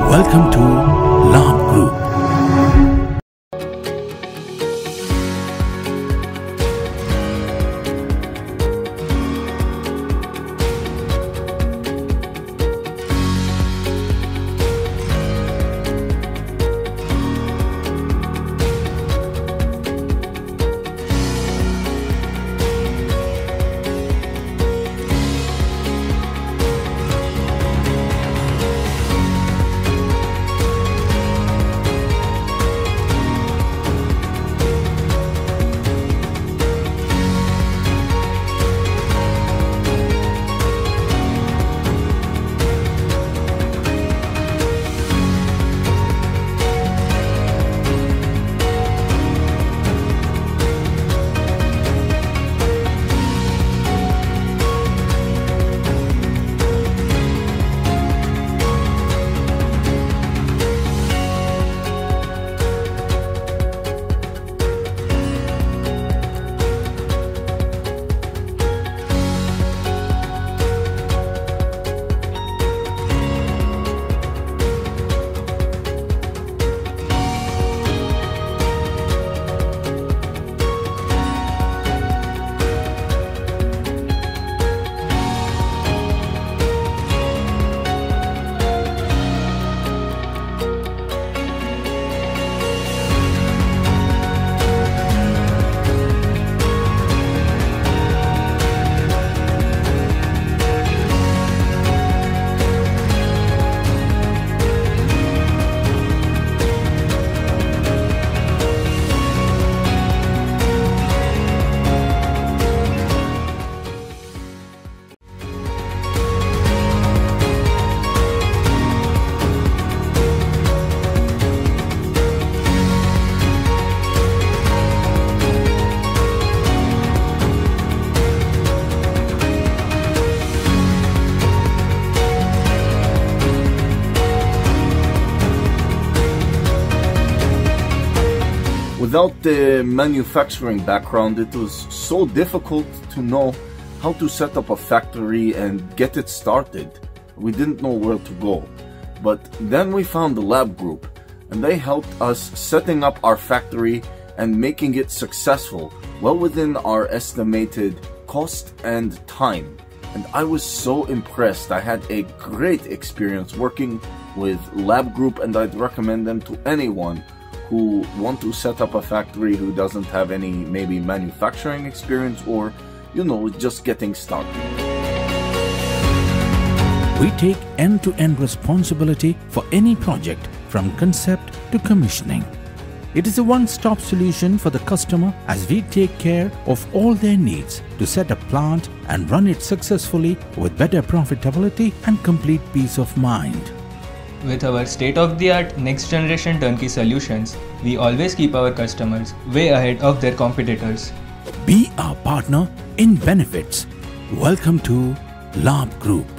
Welcome to Labh Group. Without the manufacturing background, it was so difficult to know how to set up a factory and get it started. We didn't know where to go. But then we found the Labh Group, and they helped us setting up our factory and making it successful, well within our estimated cost and time. And I was so impressed. I had a great experience working with Labh Group, and I'd recommend them to anyone who want to set up a factory who doesn't have any maybe manufacturing experience or, just getting started. We take end-to-end responsibility for any project from concept to commissioning. It is a one-stop solution for the customer as we take care of all their needs to set a plant and run it successfully with better profitability and complete peace of mind. With our state-of-the-art next-generation turnkey solutions, we always keep our customers way ahead of their competitors. Be our partner in benefits. Welcome to Labh Group.